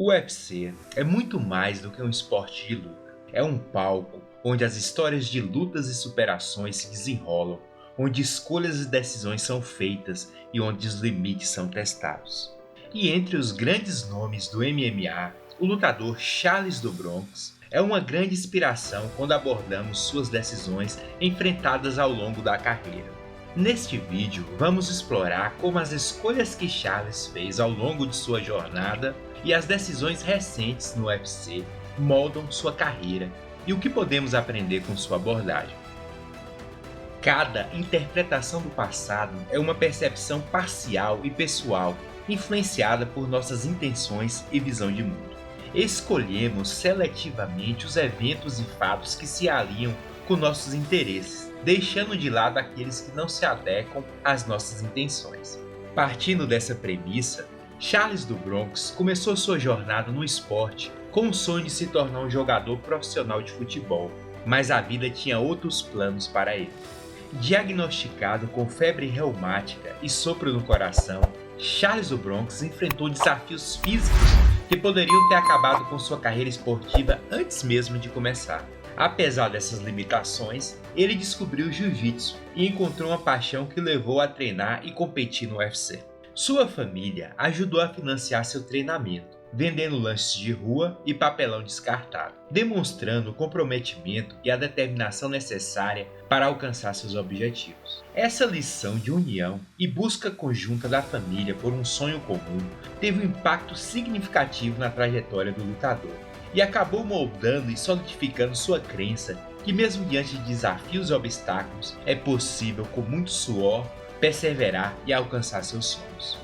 O UFC é muito mais do que um esporte de luta. É um palco onde as histórias de lutas e superações se desenrolam, onde escolhas e decisões são feitas e onde os limites são testados. E entre os grandes nomes do MMA, o lutador Charles do Bronx é uma grande inspiração quando abordamos suas decisões enfrentadas ao longo da carreira. Neste vídeo, vamos explorar como as escolhas que Charles fez ao longo de sua jornada e as decisões recentes no UFC moldam sua carreira e o que podemos aprender com sua abordagem. Cada interpretação do passado é uma percepção parcial e pessoal, influenciada por nossas intenções e visão de mundo. Escolhemos seletivamente os eventos e fatos que se alinham com nossos interesses, deixando de lado aqueles que não se adequam às nossas intenções. Partindo dessa premissa, Charles do Bronx começou sua jornada no esporte com o sonho de se tornar um jogador profissional de futebol, mas a vida tinha outros planos para ele. Diagnosticado com febre reumática e sopro no coração, Charles do Bronx enfrentou desafios físicos que poderiam ter acabado com sua carreira esportiva antes mesmo de começar. Apesar dessas limitações, ele descobriu o jiu-jitsu e encontrou uma paixão que levou a treinar e competir no UFC. Sua família ajudou a financiar seu treinamento, vendendo lanches de rua e papelão descartado, demonstrando o comprometimento e a determinação necessária para alcançar seus objetivos. Essa lição de união e busca conjunta da família por um sonho comum teve um impacto significativo na trajetória do lutador e acabou moldando e solidificando sua crença que mesmo diante de desafios e obstáculos é possível, com muito suor, perseverar e alcançar seus sonhos.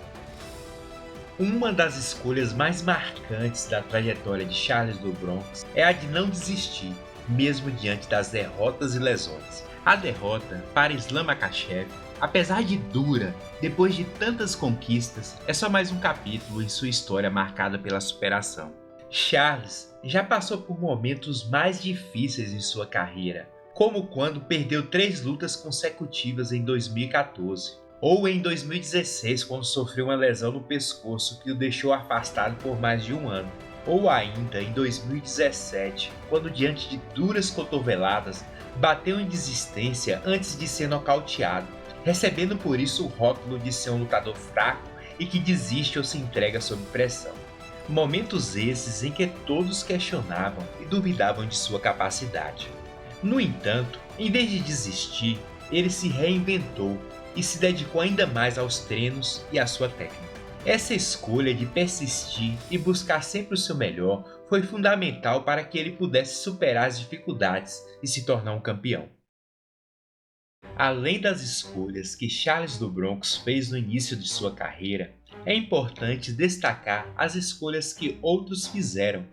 Uma das escolhas mais marcantes da trajetória de Charles do Bronx é a de não desistir, mesmo diante das derrotas e lesões. A derrota para Islam Makhachev, apesar de dura, depois de tantas conquistas, é só mais um capítulo em sua história marcada pela superação. Charles já passou por momentos mais difíceis em sua carreira, como quando perdeu 3 lutas consecutivas em 2014, ou em 2016 quando sofreu uma lesão no pescoço que o deixou afastado por mais de um ano, ou ainda em 2017, quando diante de duras cotoveladas bateu em desistência antes de ser nocauteado, recebendo por isso o rótulo de ser um lutador fraco e que desiste ou se entrega sob pressão. Momentos esses em que todos questionavam e duvidavam de sua capacidade. No entanto, em vez de desistir, ele se reinventou e se dedicou ainda mais aos treinos e à sua técnica. Essa escolha de persistir e buscar sempre o seu melhor foi fundamental para que ele pudesse superar as dificuldades e se tornar um campeão. Além das escolhas que Charles do Bronx fez no início de sua carreira, é importante destacar as escolhas que outros fizeram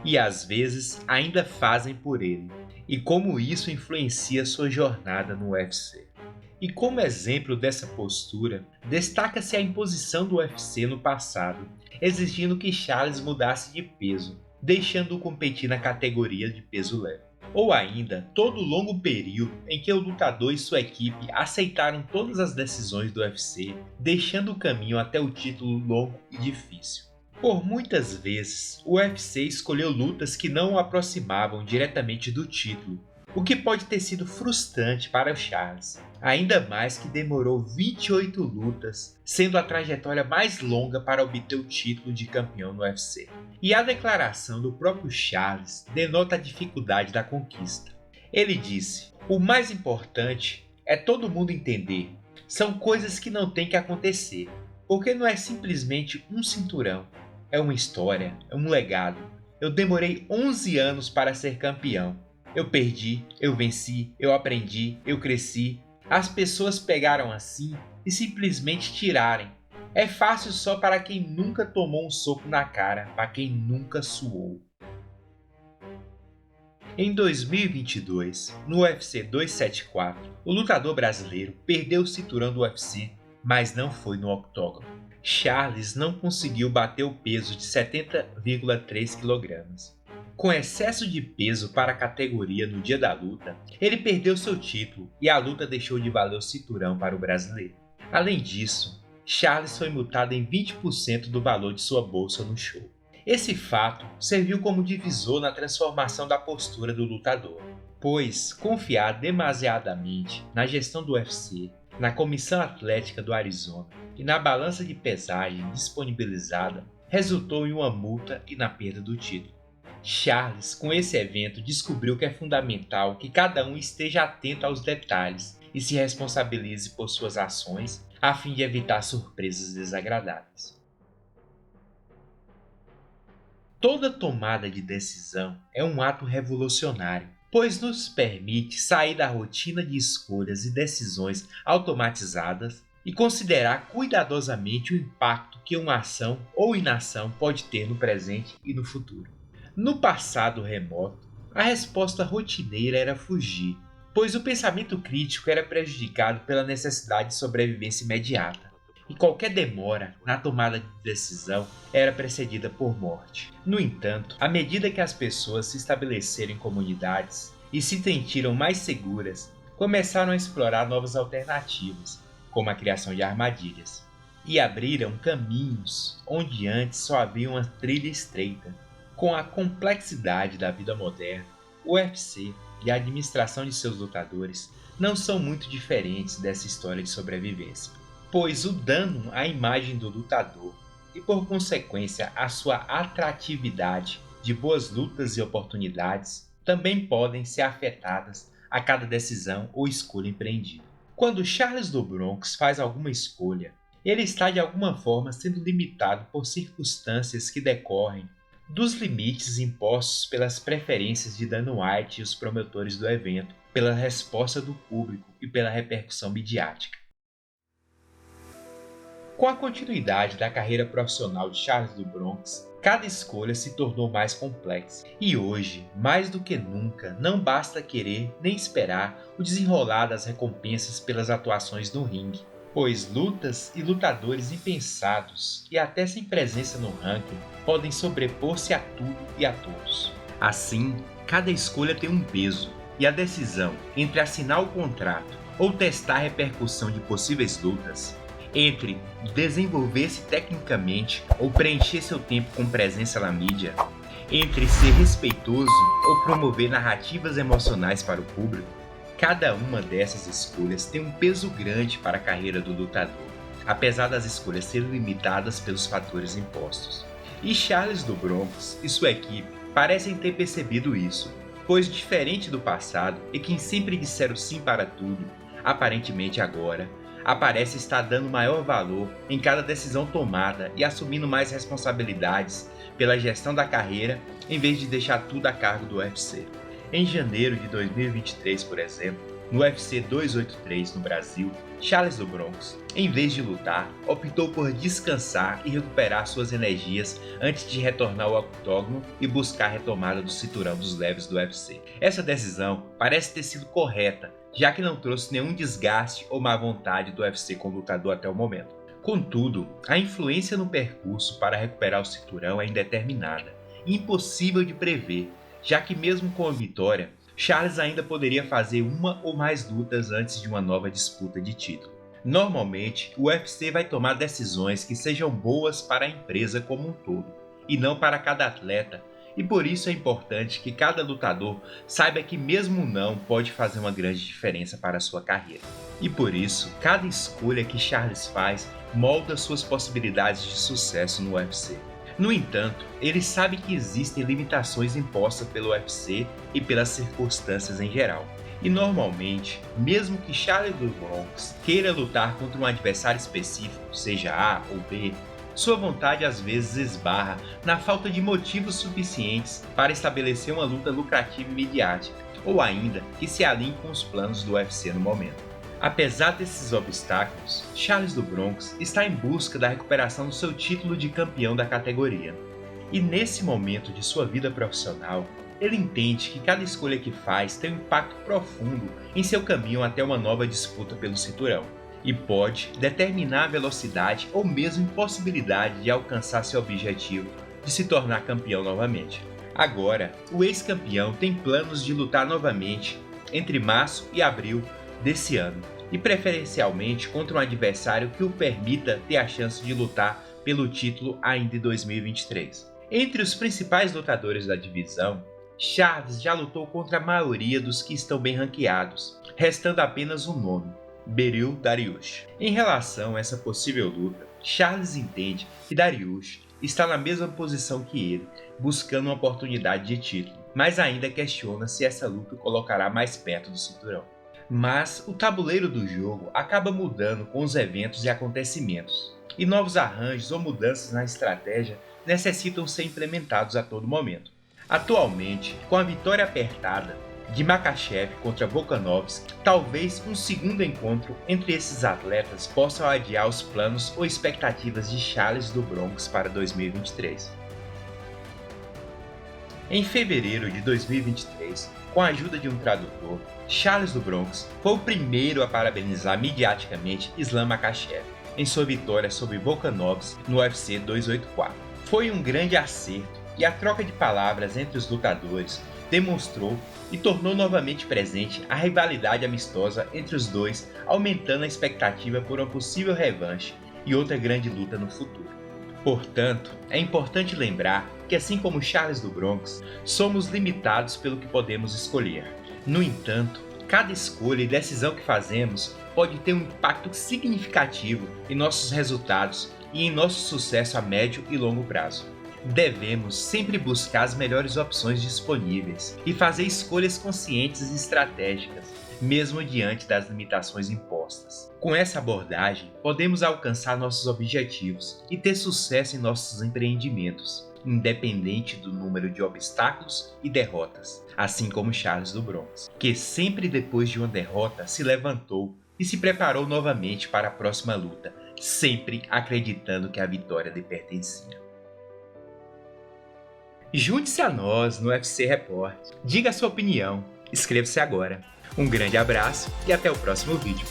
e às vezes ainda fazem por ele, e como isso influencia sua jornada no UFC. E como exemplo dessa postura, destaca-se a imposição do UFC no passado, exigindo que Charles mudasse de peso, deixando-o competir na categoria de peso leve. Ou ainda, todo o longo período em que o lutador e sua equipe aceitaram todas as decisões do UFC, deixando o caminho até o título longo e difícil. Por muitas vezes, o UFC escolheu lutas que não o aproximavam diretamente do título, o que pode ter sido frustrante para o Charles, ainda mais que demorou 28 lutas, sendo a trajetória mais longa para obter o título de campeão no UFC. E a declaração do próprio Charles denota a dificuldade da conquista. Ele disse: "O mais importante é todo mundo entender. São coisas que não têm que acontecer, porque não é simplesmente um cinturão. É uma história, é um legado. Eu demorei 11 anos para ser campeão. Eu perdi, eu venci, eu aprendi, eu cresci. As pessoas pegaram assim e simplesmente tiraram. É fácil só para quem nunca tomou um soco na cara, para quem nunca suou." Em 2022, no UFC 274, o lutador brasileiro perdeu o cinturão do UFC, mas não foi no octógono. Charles não conseguiu bater o peso de 70,3 kg. Com excesso de peso para a categoria no dia da luta, ele perdeu seu título e a luta deixou de valer o cinturão para o brasileiro. Além disso, Charles foi multado em 20% do valor de sua bolsa no show. Esse fato serviu como divisor na transformação da postura do lutador, pois confiar demasiadamente na gestão do UFC, na Comissão Atlética do Arizona e na balança de pesagem disponibilizada resultou em uma multa e na perda do título. Charles, com esse evento, descobriu que é fundamental que cada um esteja atento aos detalhes e se responsabilize por suas ações, a fim de evitar surpresas desagradáveis. Toda tomada de decisão é um ato revolucionário, pois nos permite sair da rotina de escolhas e decisões automatizadas e considerar cuidadosamente o impacto que uma ação ou inação pode ter no presente e no futuro. No passado remoto, a resposta rotineira era fugir, pois o pensamento crítico era prejudicado pela necessidade de sobrevivência imediata, e qualquer demora na tomada de decisão era precedida por morte. No entanto, à medida que as pessoas se estabeleceram em comunidades e se sentiram mais seguras, começaram a explorar novas alternativas, como a criação de armadilhas, e abriram caminhos onde antes só havia uma trilha estreita. Com a complexidade da vida moderna, o UFC e a administração de seus lutadores não são muito diferentes dessa história de sobrevivência, pois o dano à imagem do lutador e, por consequência, a sua atratividade de boas lutas e oportunidades também podem ser afetadas a cada decisão ou escolha empreendida. Quando Charles do Bronx faz alguma escolha, ele está de alguma forma sendo limitado por circunstâncias que decorrem dos limites impostos pelas preferências de Dana White e os promotores do evento, pela resposta do público e pela repercussão midiática. Com a continuidade da carreira profissional de Charles do Bronx, cada escolha se tornou mais complexa. E hoje, mais do que nunca, não basta querer nem esperar o desenrolar das recompensas pelas atuações no ringue, pois lutas e lutadores impensados e até sem presença no ranking podem sobrepor-se a tudo e a todos. Assim, cada escolha tem um peso, e a decisão entre assinar o contrato ou testar a repercussão de possíveis lutas, entre desenvolver-se tecnicamente ou preencher seu tempo com presença na mídia, entre ser respeitoso ou promover narrativas emocionais para o público, cada uma dessas escolhas tem um peso grande para a carreira do lutador, apesar das escolhas serem limitadas pelos fatores impostos. E Charles do Bronx e sua equipe parecem ter percebido isso, pois diferente do passado e quem sempre disseram sim para tudo, aparentemente agora, aparece estar dando maior valor em cada decisão tomada e assumindo mais responsabilidades pela gestão da carreira em vez de deixar tudo a cargo do UFC. Em janeiro de 2023, por exemplo, no UFC 283 no Brasil, Charles do Bronx, em vez de lutar, optou por descansar e recuperar suas energias antes de retornar ao octógono e buscar a retomada do cinturão dos leves do UFC. Essa decisão parece ter sido correta, já que não trouxe nenhum desgaste ou má vontade do UFC com o lutador até o momento. Contudo, a influência no percurso para recuperar o cinturão é indeterminada e impossível de prever, já que mesmo com a vitória, Charles ainda poderia fazer uma ou mais lutas antes de uma nova disputa de título. Normalmente, o UFC vai tomar decisões que sejam boas para a empresa como um todo, e não para cada atleta, e por isso é importante que cada lutador saiba que mesmo não pode fazer uma grande diferença para a sua carreira. E por isso, cada escolha que Charles faz molda suas possibilidades de sucesso no UFC. No entanto, ele sabe que existem limitações impostas pelo UFC e pelas circunstâncias em geral. E normalmente, mesmo que Charles do Bronx queira lutar contra um adversário específico, seja A ou B, sua vontade às vezes esbarra na falta de motivos suficientes para estabelecer uma luta lucrativa e midiática, ou ainda que se alinhe com os planos do UFC no momento. Apesar desses obstáculos, Charles do Bronx está em busca da recuperação do seu título de campeão da categoria. E nesse momento de sua vida profissional, ele entende que cada escolha que faz tem um impacto profundo em seu caminho até uma nova disputa pelo cinturão, e pode determinar a velocidade ou mesmo impossibilidade de alcançar seu objetivo de se tornar campeão novamente. Agora, o ex-campeão tem planos de lutar novamente entre março e abril desse ano, e preferencialmente contra um adversário que o permita ter a chance de lutar pelo título ainda em 2023. Entre os principais lutadores da divisão, Charles já lutou contra a maioria dos que estão bem ranqueados, restando apenas um nome, Beryl Dariush. Em relação a essa possível luta, Charles entende que Dariush está na mesma posição que ele, buscando uma oportunidade de título, mas ainda questiona se essa luta o colocará mais perto do cinturão. Mas o tabuleiro do jogo acaba mudando com os eventos e acontecimentos, e novos arranjos ou mudanças na estratégia necessitam ser implementados a todo momento. Atualmente, com a vitória apertada de Makhachev contra Volkanovski, talvez um segundo encontro entre esses atletas possa adiar os planos ou expectativas de Charles do Bronx para 2023. Em fevereiro de 2023, com a ajuda de um tradutor, Charles do Bronx foi o primeiro a parabenizar midiaticamente Islam Makhachev em sua vitória sobre Volkanovski no UFC 284. Foi um grande acerto e a troca de palavras entre os lutadores demonstrou e tornou novamente presente a rivalidade amistosa entre os dois, aumentando a expectativa por uma possível revanche e outra grande luta no futuro. Portanto, é importante lembrar que, assim como Charles do Bronx, somos limitados pelo que podemos escolher. No entanto, cada escolha e decisão que fazemos pode ter um impacto significativo em nossos resultados e em nosso sucesso a médio e longo prazo. Devemos sempre buscar as melhores opções disponíveis e fazer escolhas conscientes e estratégicas, mesmo diante das limitações impostas. Com essa abordagem, podemos alcançar nossos objetivos e ter sucesso em nossos empreendimentos, independente do número de obstáculos e derrotas, assim como Charles do Bronx, que sempre depois de uma derrota se levantou e se preparou novamente para a próxima luta, sempre acreditando que a vitória lhe pertencia. Junte-se a nós no UFC Report, diga a sua opinião, inscreva-se agora. Um grande abraço e até o próximo vídeo.